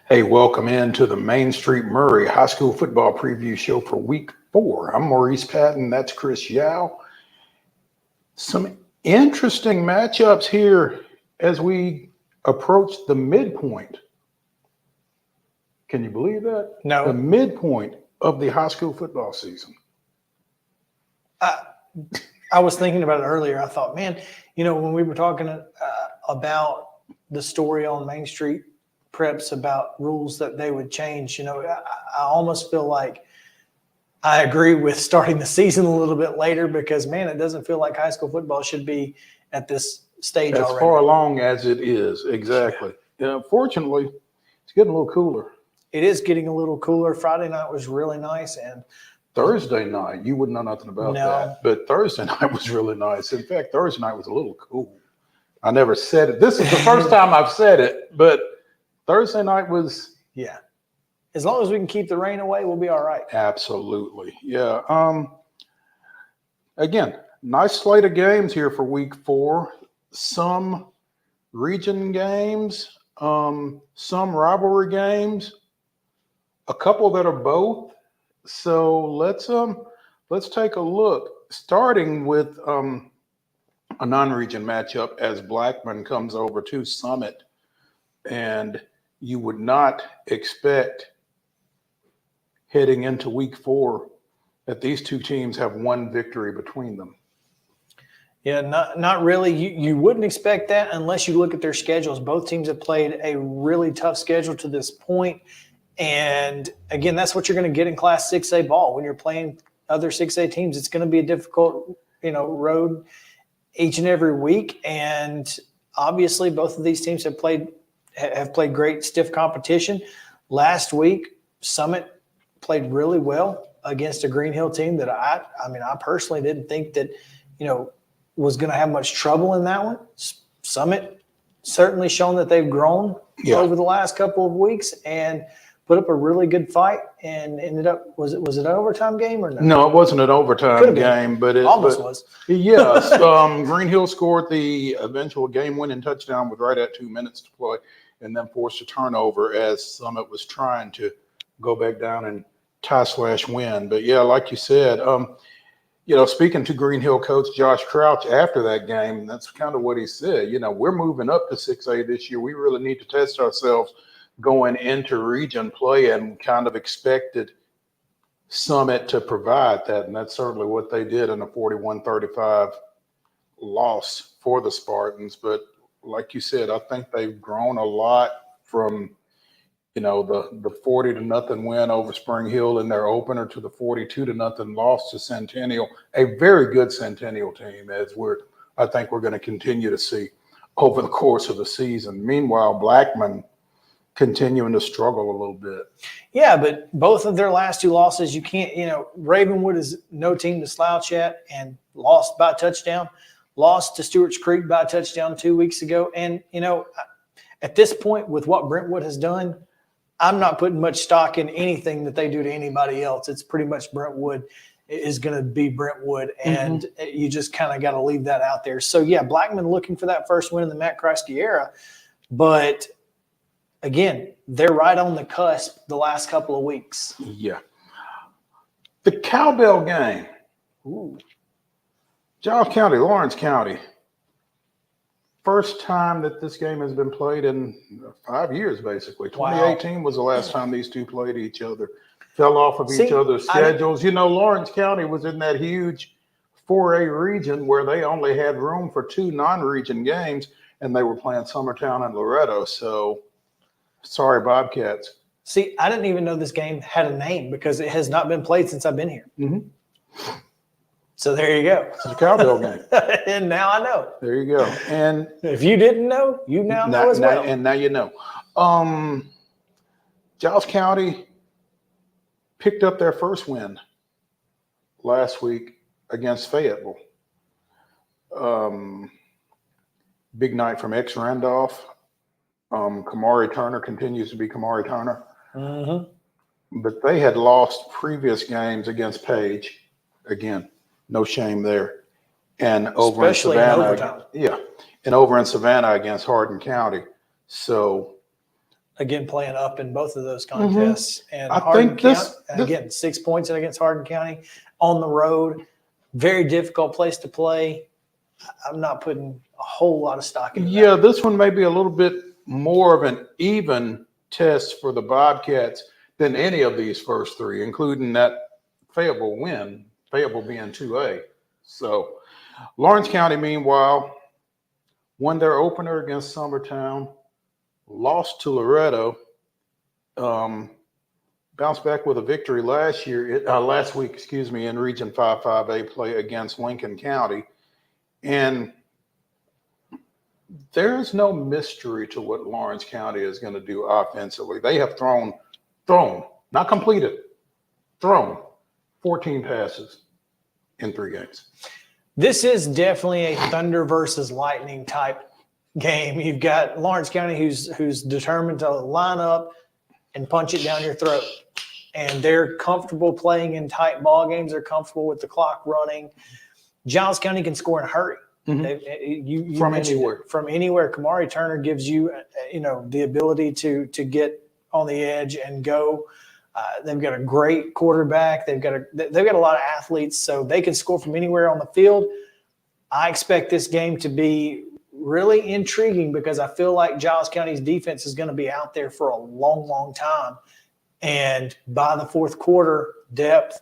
Hey, welcome into the Main Street Maury High School Football Preview Show for Week 4. I'm Maurice Patton. That's Chris Yao. Some interesting matchups here as we approach the midpoint. Can you believe that? No. The midpoint of the high school football season. I was thinking about it earlier. I thought, man, when we were talking about the story on Main Street Preps about rules that they would change, I almost feel like I agree with starting the season a little bit later because, man, it doesn't feel like high school football should be at this stage As already. far along as it is, exactly. Yeah, fortunately, it's getting a little cooler. It is getting a little cooler. Friday night was really nice, and Thursday night, you wouldn't know nothing about that, but Thursday night was really nice. In fact, Thursday night was a little cool. I never said it. This is the first time I've said it, but Thursday night was. Yeah. As long as we can keep the rain away, we'll be all right. Absolutely. Yeah. Again, nice slate of games here for week 4. Some region games, some rivalry games, a couple that are both. So let's take a look, starting with a non-region matchup as Blackman comes over to Summit, and you would not expect heading into week 4 that these two teams have one victory between them. Yeah, not really. You wouldn't expect that unless you look at their schedules. Both teams have played a really tough schedule to this point. And again, that's what you're going to get in Class 6A ball. When you're playing other 6A teams, it's going to be a difficult, road each and every week. And obviously both of these teams have played great stiff competition. Last week, Summit played really well against a Green Hill team that I personally didn't think that, was going to have much trouble in that one. Summit certainly shown that they've grown over the last couple of weeks and put up a really good fight and ended up, was it an overtime game or no? No, it wasn't an overtime game, but it almost was. Yes. Green Hill scored the eventual game-winning touchdown with right at 2 minutes to play and then forced a turnover as Summit was trying to go back down and tie/win. But yeah, like you said, speaking to Green Hill coach Josh Crouch after that game, that's kind of what he said. We're moving up to 6A this year. We really need to test ourselves going into region play, and kind of expected Summit to provide that. And that's certainly what they did in a 41-35 loss for the Spartans. But like you said, I think they've grown a lot from the 40-0 win over Spring Hill in their opener to the 42-0 loss to Centennial, a very good Centennial team, as I think we're going to continue to see over the course of the season. Meanwhile, Blackman continuing to struggle a little bit. Yeah, but both of their last 2 losses, you can't, Ravenwood is no team to slouch at and lost by a touchdown, lost to Stewart's Creek by a touchdown 2 weeks ago. And, at this point with what Brentwood has done, I'm not putting much stock in anything that they do to anybody else. It's pretty much Brentwood is going to be Brentwood, and you just kind of got to leave that out there. So, yeah, Blackman looking for that first win in the Matt Kreisky era. But, again, they're right on the cusp the last couple of weeks. Yeah. The Cowbell game. Ooh. Giles County, Lawrence County. First time that this game has been played in 5 years, basically. 2018 was the last time these two played each other. Fell off of each other's schedules. Lawrence County was in that huge 4A region where they only had room for 2 non-region games, and they were playing Summertown and Loretto. So, sorry, Bobcats. See, I didn't even know this game had a name because it has not been played since I've been here. Mm-hmm. So there you go. It's a Cowbell game. And now I know. There you go. And if you didn't know, you now know as well. And now you know. Giles County picked up their first win last week against Fayetteville. Big night from Randolph. Kamari Turner continues to be Kamari Turner. Mm-hmm. But they had lost previous games against Page. Again, no shame there. And over especially in Savannah, and over in Savannah against Hardin County. So again playing up in both of those contests. And I Hardin think County, this- again, 6 points against Hardin County on the road. Very difficult place to play. I'm not putting a whole lot of stock into that. Yeah, this one may be a little bit more of an even test for the Bobcats than any of these first three, including that Fayetteville win, Fayetteville being 2A. So Lawrence County, meanwhile, won their opener against Summertown, lost to Loretto, bounced back with a victory last week, in Region 5-5A play against Lincoln County. And there's no mystery to what Lawrence County is going to do offensively. They have thrown, not completed, thrown 14 passes in 3 games. This is definitely a thunder versus lightning type game. You've got Lawrence County who's determined to line up and punch it down your throat. And they're comfortable playing in tight ball games. They're comfortable with the clock running. Giles County can score in a hurry. You From mentioned anywhere. it. From anywhere. Kamari Turner gives you, the ability to get on the edge and go. They've got a great quarterback. They've got a lot of athletes, so they can score from anywhere on the field. I expect this game to be really intriguing because I feel like Giles County's defense is going to be out there for a long, long time. And by the fourth quarter, depth,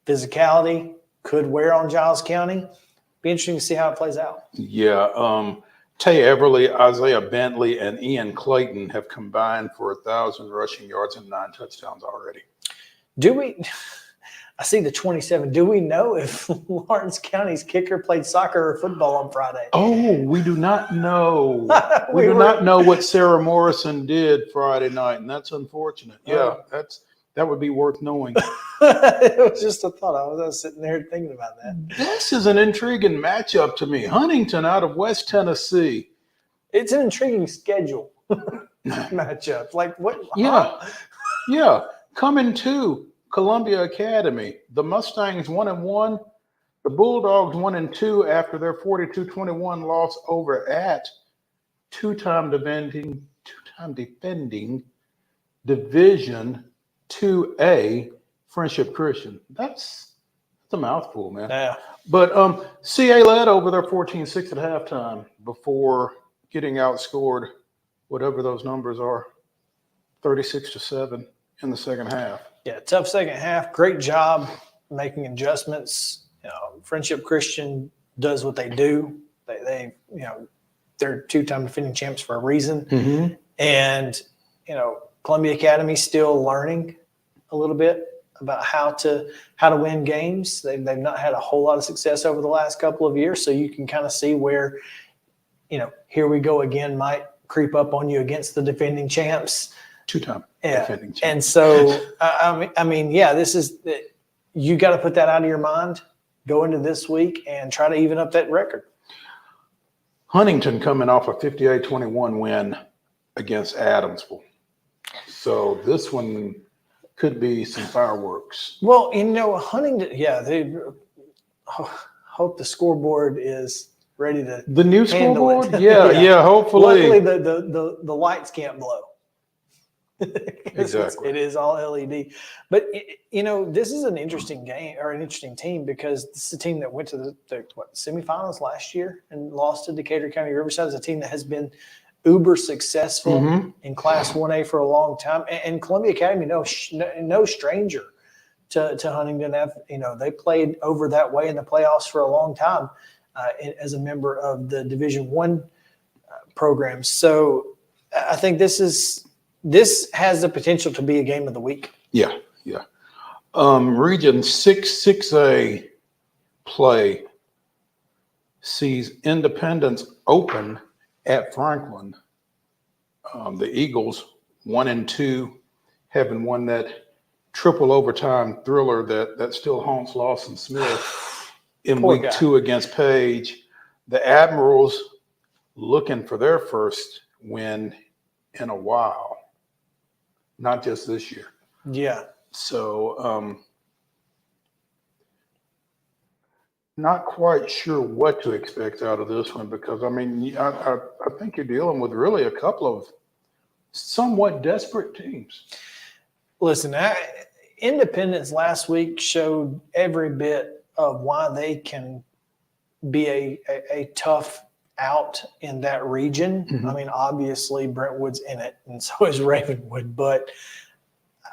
physicality could wear on Giles County. Be interesting to see how it plays out. Yeah. Tay Everly, Isaiah Bentley, and Ian Clayton have combined for 1,000 rushing yards and 9 touchdowns already. I see the 27. Do we know if Lawrence County's kicker played soccer or football on Friday? Oh, we do not know. we do not know what Sarah Morrison did Friday night, and that's unfortunate. Yeah, that would be worth knowing. It was just a thought. I was sitting there thinking about that. This is an intriguing matchup to me. Huntington out of West Tennessee. It's an intriguing schedule matchup. Like what? Yeah. Coming to Columbia Academy, the Mustangs 1-1, the Bulldogs 1-2 after their 42-21 loss over at two-time defending Division 2A Friendship Christian. That's a mouthful, man. Yeah. But CA led over their 14-6 at halftime before getting outscored, whatever those numbers are, 36-7 in the second half. Yeah, tough second half. Great job making adjustments. Friendship Christian does what they do. They're two-time defending champs for a reason. Mm-hmm. And Columbia Academy still learning a little bit about how to win games. They've not had a whole lot of success over the last couple of years, so you can kind of see where here we go again might creep up on you against the defending champs. Two-time Yeah. defending champs. And so this is you got to put that out of your mind. Go into this week and try to even up that record. Huntington coming off a 58-21 win against Adamsville. So this one could be some fireworks. Well, Huntington, they hope the scoreboard is ready to The new handle it. scoreboard? Yeah, hopefully. Luckily, the lights can't blow. Exactly. It is all LED. But, this is an interesting game or an interesting team because this is a team that went to the semifinals last year and lost to Decatur County Riverside. It's a team that has been uber successful in Class 1A for a long time. And Columbia Academy, no stranger to Huntington. They played over that way in the playoffs for a long time as a member of the Division I program. So I think this has the potential to be a game of the week. Yeah. Region 6A play sees Independence open at Franklin. The Eagles 1-2, having won that triple overtime thriller that still haunts Lawson Smith in Poor week guy. 2 against Page. The Admirals looking for their first win in a while, not just this year. Yeah. So not quite sure what to expect out of this one because, I think you're dealing with really a couple of somewhat desperate teams. Listen, Independence last week showed every bit of why they can be a tough out in that region. Mhm. I mean, obviously Brentwood's in it, and so is Ravenwood. But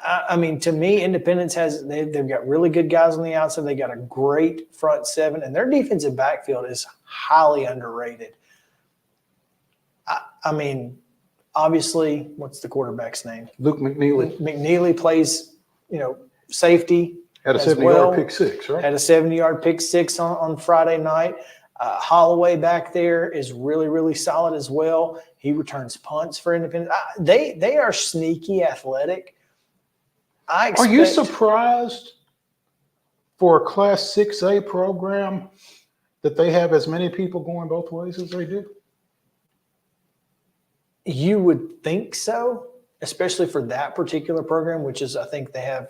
I mean, to me, Independence they've got really good guys on the outside. They got a great front seven, and their defensive backfield is highly underrated. I mean, obviously, what's the quarterback's name? Luke McNeely McNeely plays, safety. had a as 70-yard pick six, right? Had a 70-yard pick six on Friday night. Holloway back there is really, really solid as well. He returns punts for Independence. They are sneaky athletic. Are you surprised for a Class 6A program that they have as many people going both ways as they do? You would think so, especially for that particular program, which is I think they're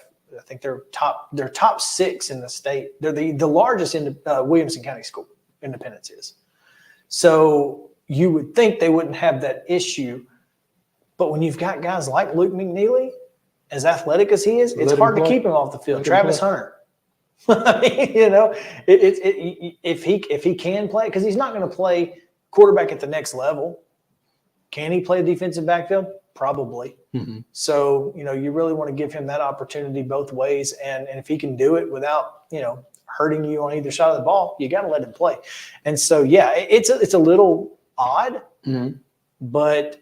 top six in the state. They're the largest in Williamson County school. Independence is. So you would think they wouldn't have that issue, but when you've got guys like Luke McNeely, as athletic as he is, it's hard to keep him off the field. Travis Hunter, I mean, if he can play, because he's not going to play quarterback at the next level. Can he play defensive backfield? Probably. Mm-hmm. So, you really want to give him that opportunity both ways. And if he can do it without, hurting you on either side of the ball, you got to let him play. And so, yeah, it's a little odd, mm-hmm. but,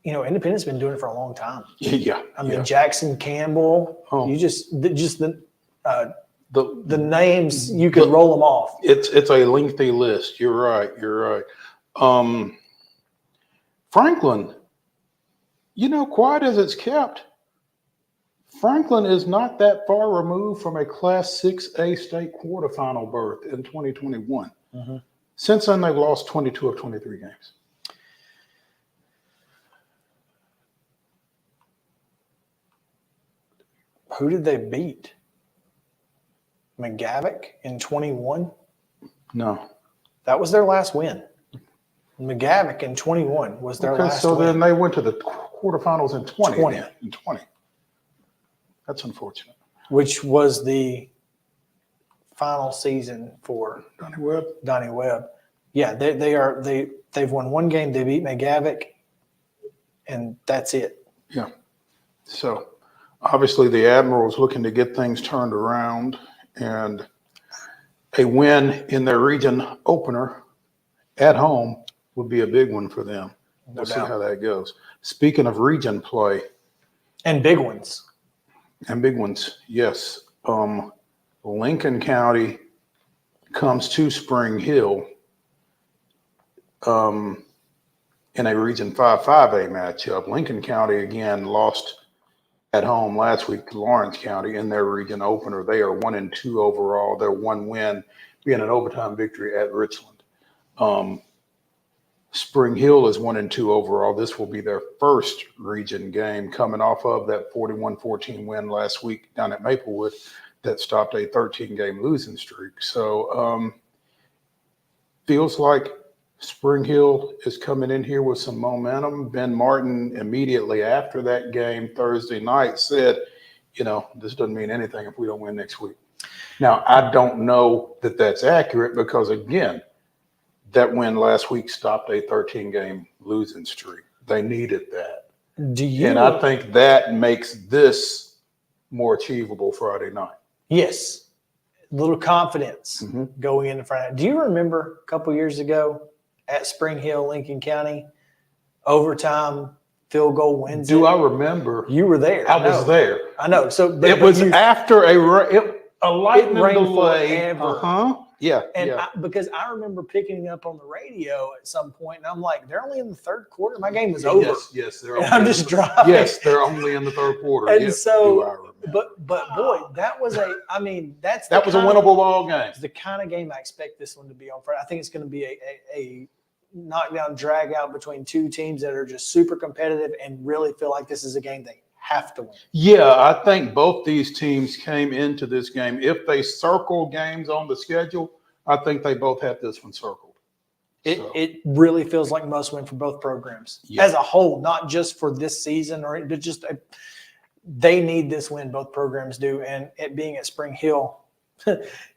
Independent's been doing it for a long time. Yeah. I mean, Jackson Campbell, the names, you could roll them off. It's a lengthy list. You're right. Franklin, quiet as it's kept, Franklin is not that far removed from a Class 6A state quarterfinal berth in 2021. Mm-hmm. Since then, they've lost 22 of 23 games. Who did they beat? McGavock in 21? No. That was their last win. McGavock in 21 was their last so win. Then they went to the quarterfinals in 20. In 20. That's unfortunate. Which was the final season for Donnie Webb. Yeah, they've won one game. They beat McGavock, and that's it. Yeah. So obviously the Admirals looking to get things turned around, and a win in their region opener at home would be a big one for them. We'll see how that goes. Speaking of region play. And big ones. Yes. Lincoln County comes to Spring Hill in a Region 5-5A matchup. Lincoln County, again, lost at home last week to Lawrence County in their region opener. They are 1-2 overall. Their one win being an overtime victory at Richland. Spring Hill is 1-2 overall. This will be their first region game coming off of that 41-14 win last week down at Maplewood that stopped a 13-game losing streak. So feels like Spring Hill is coming in here with some momentum. Ben Martin immediately after that game Thursday night said, this doesn't mean anything if we don't win next week. Now, I don't know that that's accurate because, again, that win last week stopped a 13-game losing streak. They needed that. And I think that makes this more achievable Friday night. Yes. A little confidence going into Friday. Do you remember a couple years ago at Spring Hill, Lincoln County, overtime field goal wins? Do I remember? You were there. I was there. I know. So it was after a lightning delay. Forever. Yeah. Because I remember picking up on the radio at some point, and I'm like, they're only in the third quarter. My game is over. Yes, they're. And I'm just driving. Yes, they're only in the third quarter. And yes, so, but boy, that was a winnable ball game. It's the kind of game I expect this one to be on Friday. I think it's going to be a knockdown, drag out between two teams that are just super competitive and really feel like this is a game they have to win. Yeah, I think both these teams came into this game. If they circle games on the schedule, I think they both have this one circled. It really feels like must win for both programs as a whole, not just for this season but just they need this win. Both programs do, and it being at Spring Hill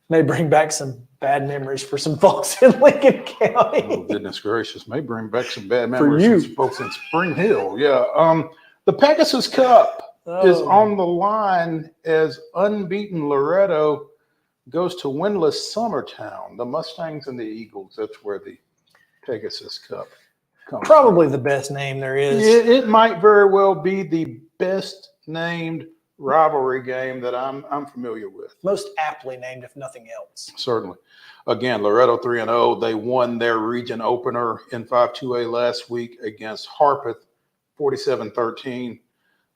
may bring back some bad memories for some folks in Lincoln County. Oh, goodness gracious, may bring back some bad memories for folks in Spring Hill. Yeah, the Pegasus Cup is on the line as unbeaten Loretto goes to winless Summertown. The Mustangs and the Eagles. That's where the Pegasus Cup comes Probably from. the best name there is. It might very well be the best named rivalry game that I'm familiar with. Most aptly named, if nothing else. Certainly. Again, Loretto 3-0. They won their region opener in 5-2A last week against Harpeth, 47-13.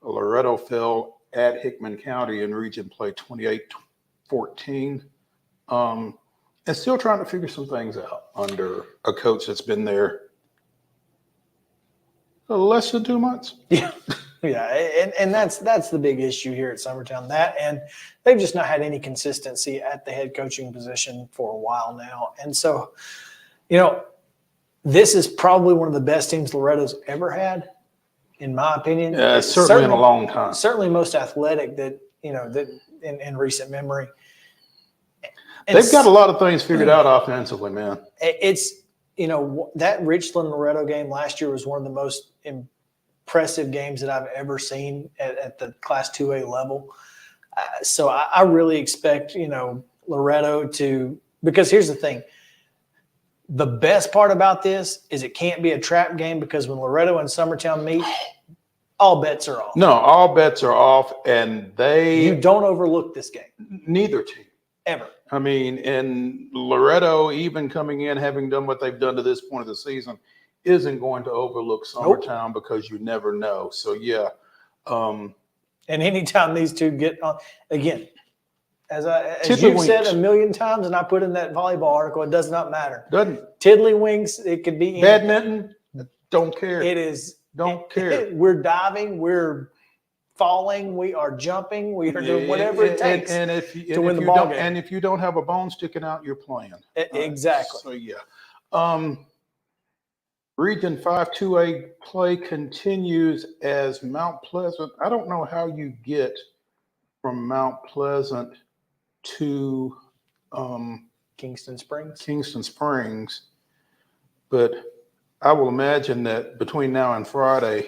Loretto fell at Hickman County in region play 28-14. And still trying to figure some things out under a coach that's been there less than 2 months. Yeah. Yeah. And that's the big issue here at Summertown. That, and they've just not had any consistency at the head coaching position for a while now. And so, this is probably one of the best teams Loretto's ever had, in my opinion. Certainly in a long time. Certainly most athletic that in recent memory. And they've got a lot of things figured out offensively, man. It's, that Richland Loretto game last year was one of the most impressive games that I've ever seen at the Class 2A level. So I really expect, Loretto to, because here's the thing. The best part about this is it can't be a trap game, because when Loretto and Summertown meet, all bets are off. No, all bets are off, and you don't overlook this game. Neither team. Ever. I mean, and Loretto, even coming in, having done what they've done to this point of the season, isn't going to overlook Summertown because you never know. So, yeah. And anytime these two get on, again, as Tiddlywinks. you've said a million times, and I put in that volleyball article, it does not matter. Doesn't. Tiddlywinks, it could be Badminton, don't care. It is. Don't care. We're diving, we're falling, we are jumping, we are doing whatever it takes to win the ball game. And if you don't have a bone sticking out, you're playing. Exactly. So, yeah. Region 5-2A play continues as Mount Pleasant. I don't know how you get from Mount Pleasant to Kingston Springs. But I will imagine that between now and Friday,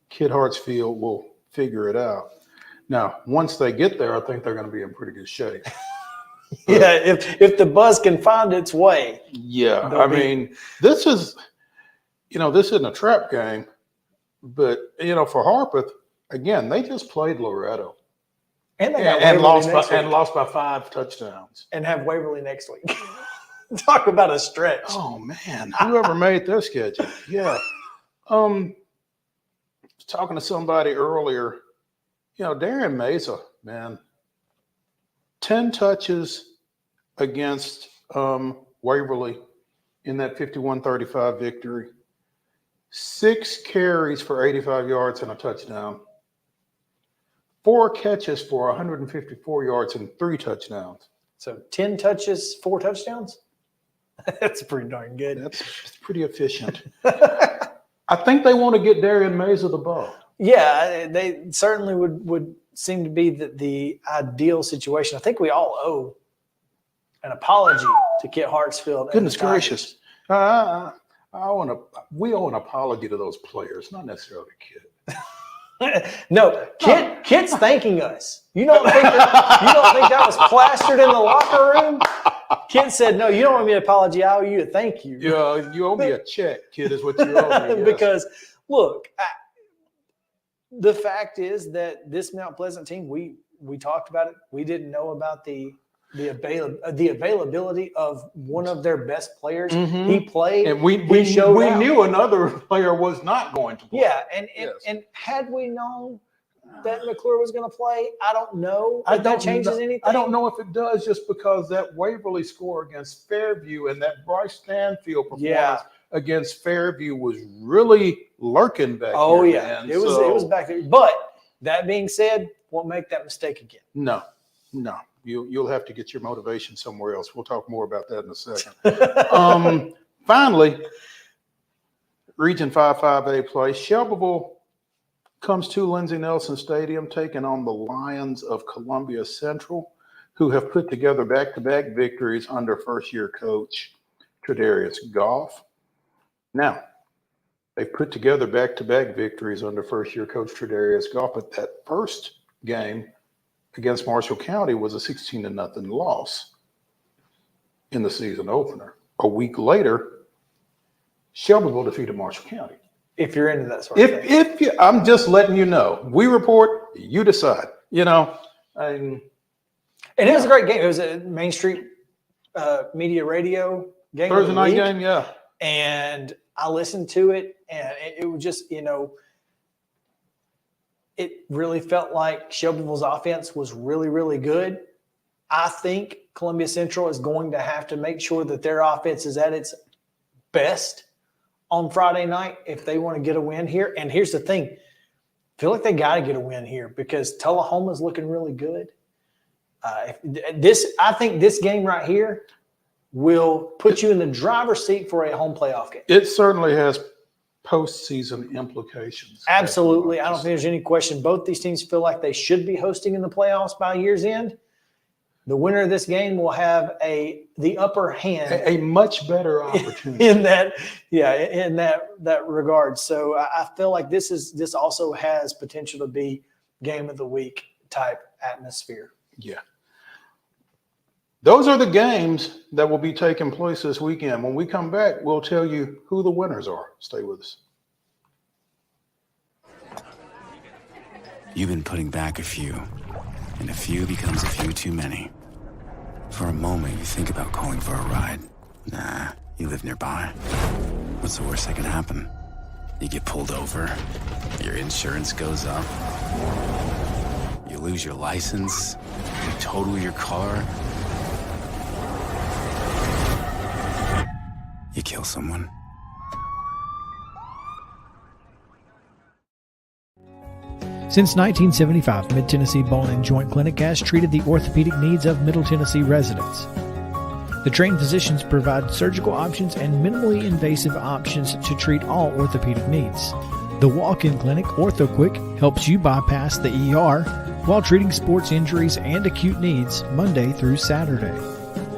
Kid Hartsfield will figure it out. Now, once they get there, I think they're going to be in pretty good shape. Yeah, if the bus can find its way. Yeah, I mean, this is, this isn't a trap game, but, for Harpeth, again, they just played Loretto. And lost by 5 touchdowns. And have Waverly next week. Talk about a stretch. Oh, man. Whoever made their schedule. Yeah. Talking to somebody earlier, Darren Mesa, man, 10 touches against Waverly in that 51-35 victory, 6 carries for 85 yards and a touchdown, 4 catches for 154 yards and 3 touchdowns. So 10 touches, 4 touchdowns? That's pretty darn good. That's pretty efficient. I think they want to get Darian Mesa the ball. Yeah, they certainly would seem to be the ideal situation. I think we all owe an apology to Kit Hartsfield. Goodness gracious. We owe an apology to those players, not necessarily Kit. No, Kit's thanking us. You don't think that was plastered in the locker room? Kit said, "No, you don't owe me an apology. I owe you a thank you." Yeah, you owe me a check, Kid, is what you owe me. Yes. Because look, the fact is that this Mount Pleasant team, we talked about it. We didn't know about the availability of one of their best players. Mm-hmm. He played, and we knew another player was not going to play. Yeah, and had we known that McClure was going to play, I don't know if that changes anything. I don't know if it does, just because that Waverly score against Fairview and that Bryce Stanfield performance against Fairview was really lurking back there. Oh yeah, man. It was back there. But that being said, won't make that mistake again. No. You'll have to get your motivation somewhere else. We'll talk more about that in a second. Finally, Region 5-5A play. Shelbyville comes to Lindsey Nelson Stadium, taking on the Lions of Columbia Central, who have put together back-to-back victories under first-year coach Tredarius Goff. Now, they've put together back-to-back victories under first-year coach Tredarius Goff, but that first game against Marshall County was a 16-0 loss in the season opener. A week later, Shelbyville defeated Marshall County. If you're into that sort of thing. If you, I'm just letting you know. We report, you decide. And it was a great game. It was a Main Street Media Radio game. Thursday night game, yeah. And I listened to it, and it was just, it really felt like Shelbyville's offense was really, really good. I think Columbia Central is going to have to make sure that their offense is at its best on Friday night if they want to get a win here. And here's the thing. I feel like they got to get a win here because Tullahoma's looking really good. I think this game right here will put you in the driver's seat for a home playoff game. It certainly has postseason implications. Absolutely. I don't think there's any question. Both these teams feel like they should be hosting in the playoffs by year's end. The winner of this game will have the upper hand. A much better opportunity. in that regard. So I feel like this also has potential to be game of the week type atmosphere. Yeah. Those are the games that will be taking place this weekend. When we come back, we'll tell you who the winners are. Stay with us. You've been putting back a few, and a few becomes a few too many. For a moment, you think about calling for a ride. Nah, you live nearby. What's the worst that can happen? You get pulled over, your insurance goes up, you lose your license, you total your car, you kill someone. Since 1975, Mid-Tennessee Bone and Joint Clinic has treated the orthopedic needs of Middle Tennessee residents. The trained physicians provide surgical options and minimally invasive options to treat all orthopedic needs. The walk-in clinic, OrthoQuick, helps you bypass the ER while treating sports injuries and acute needs Monday through Saturday.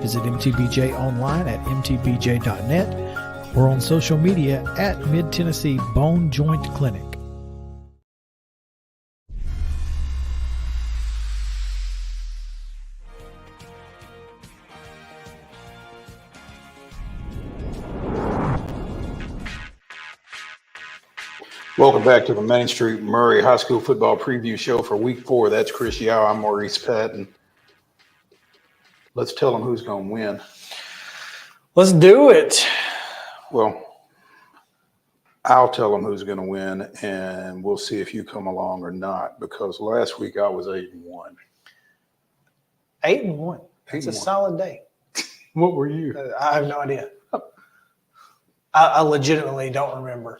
Visit MTBJ online at mtbj.net or on social media at Mid-Tennessee Bone Joint Clinic. Welcome back to the Main Street Maury High School Football Preview Show for Week 4. That's Chris Yao. I'm Maurice Patton. Let's tell them who's going to win. Let's do it. Well, I'll tell them who's going to win, and we'll see if you come along or not, because last week I was 8-1. 8-1. That's a solid day. What were you? I have no idea. I legitimately don't remember.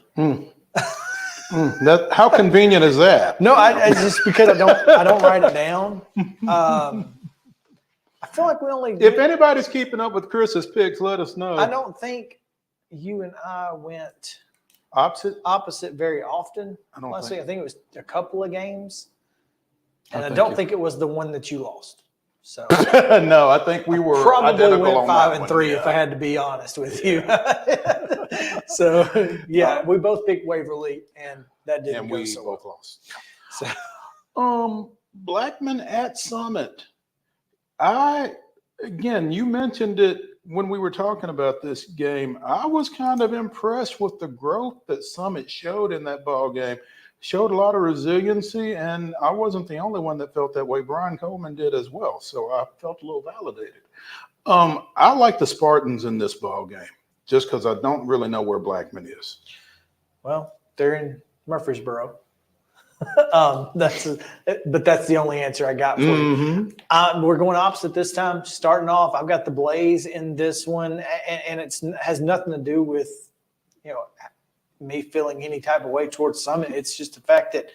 How convenient is that? No, it's just because I don't write it down. I feel like we only. If anybody's keeping up with Chris's picks, let us know. I don't think you and I went opposite very often. I think it was a couple of games, and I don't think it was the one that you lost. So no, I think we were probably went 5-3 if I had to be honest with you. So yeah, we both picked Waverly, and that didn't go so well. And we both lost. So, Blackman at Summit. You mentioned it when we were talking about this game. I was kind of impressed with the growth that Summit showed in that ball game. Showed a lot of resiliency, and I wasn't the only one that felt that way. Brian Coleman did as well, so I felt a little validated. I like the Spartans in this ball game just because I don't really know where Blackman is. Well, they're in Murfreesboro. But that's the only answer I got for you. We're going opposite this time. Starting off, I've got the Blaze in this one, and it has nothing to do with me feeling any type of way towards Summit. It's just the fact that,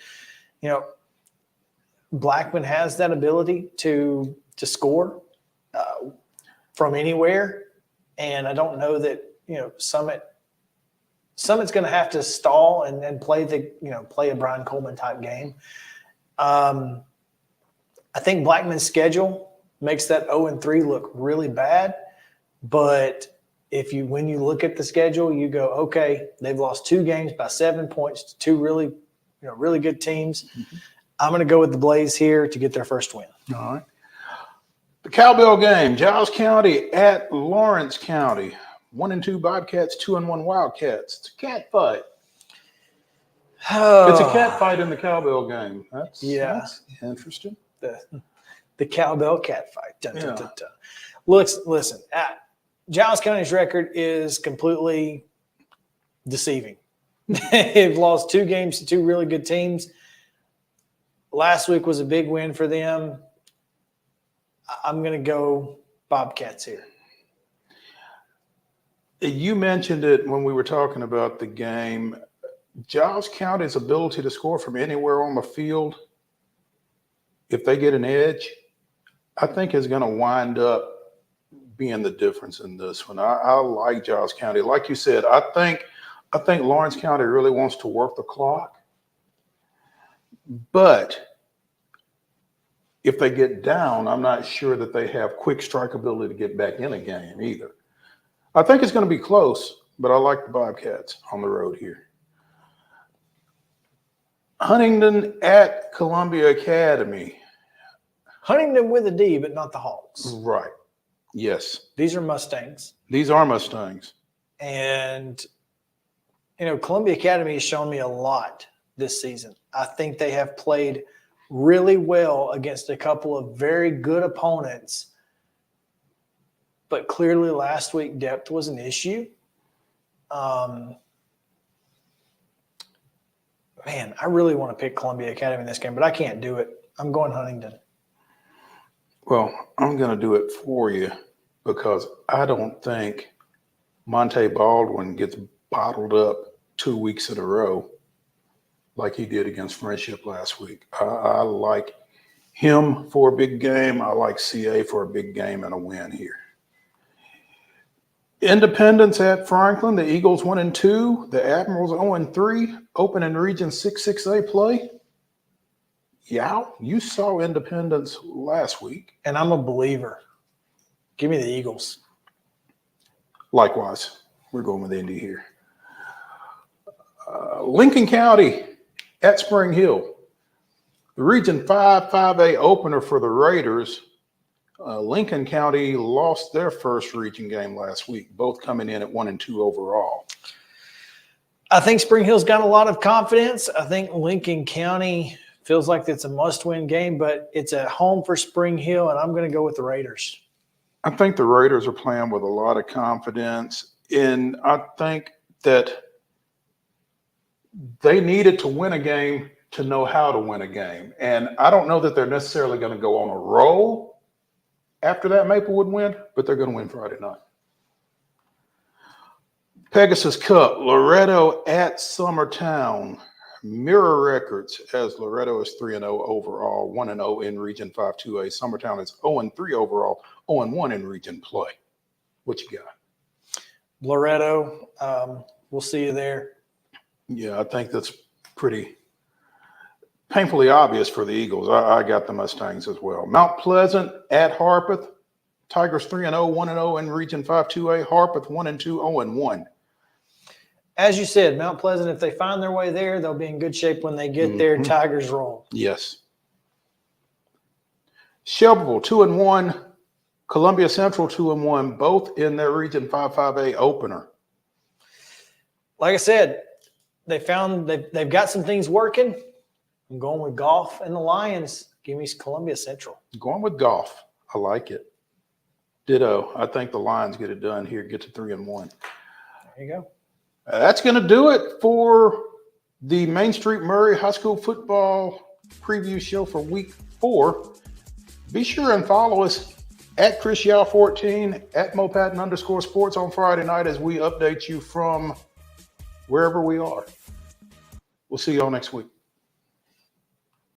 Blackman has that ability to score from anywhere. And I don't know that, Summit's going to have to stall and play a Brian Coleman type game. I think Blackman's schedule makes that 0-3 look really bad. But when you look at the schedule, you go, okay, they've lost 2 games by 7 points to 2 really good teams. Mm-hmm. I'm going to go with the Blaze here to get their first win. All right. The Cowbell game, Giles County at Lawrence County. 1-2 Bobcats, 2-1 Wildcats. It's a cat fight. It's a cat fight in the Cowbell game. That's interesting. The Cowbell cat fight. Dun, dun, dun, dun. Listen. Giles County's record is completely deceiving. They've lost 2 games to 2 really good teams. Last week was a big win for them. I'm going to go Bobcats here. You mentioned it when we were talking about the game. Giles County's ability to score from anywhere on the field, if they get an edge, I think is going to wind up being the difference in this one. I like Giles County. Like you said, I think Lawrence County really wants to work the clock. But if they get down, I'm not sure that they have quick strike ability to get back in a game either. I think it's going to be close, but I like the Bobcats on the road here. Huntington at Columbia Academy. Huntington with a D, but not the Hawks. Right. Yes. These are Mustangs. These are Mustangs. And, Columbia Academy has shown me a lot this season. I think they have played really well against a couple of very good opponents. But clearly last week depth was an issue. Man, I really want to pick Columbia Academy in this game, but I can't do it. I'm going Huntington. Well, I'm going to do it for you because I don't think Monte Baldwin gets bottled up 2 weeks in a row like he did against Friendship last week. I like him for a big game. I like CA for a big game and a win here. Independence at Franklin. The Eagles 1-2. The Admirals 0-3. Open in Region 6-6A play. Yeah, you saw Independence last week. And I'm a believer. Give me the Eagles. Likewise, we're going with Indy here. Lincoln County at Spring Hill. The Region 5-5A opener for the Raiders. Lincoln County lost their first region game last week, both coming in at 1-2 overall. I think Spring Hill's got a lot of confidence. I think Lincoln County feels like it's a must-win game, but it's at home for Spring Hill, and I'm going to go with the Raiders. I think the Raiders are playing with a lot of confidence, and I think that they needed to win a game to know how to win a game. And I don't know that they're necessarily going to go on a roll after that Maplewood win, but they're going to win Friday night. Pegasus Cup, Loretto at Summertown. Mirror records as Loretto is 3-0 overall, 1-0 in Region 5-2A. Summertown is 0-3 overall, 0-1 in region play. What you got? Loretto, we'll see you there. Yeah, I think that's pretty painfully obvious for the Eagles. I got the Mustangs as well. Mount Pleasant at Harpeth. Tigers 3-0, 1-0 in Region 5-2A. Harpeth 1-2, 0-1. As you said, Mount Pleasant, if they find their way there, they'll be in good shape when they get there. Tigers roll. Yes. Shelbyville 2-1. Columbia Central 2-1, both in their Region 5-5A opener. Like I said, they've got some things working. I'm going with Golf and the Lions. Give me Columbia Central. Going with Golf. I like it. Ditto. I think the Lions get it done here, get to 3-1. There you go. That's going to do it for the Main Street Maury High School football preview show for week 4. Be sure and follow us at Chris Yao 14, at @MoPatton_sports on Friday night as we update you from wherever we are. We'll see y'all next week.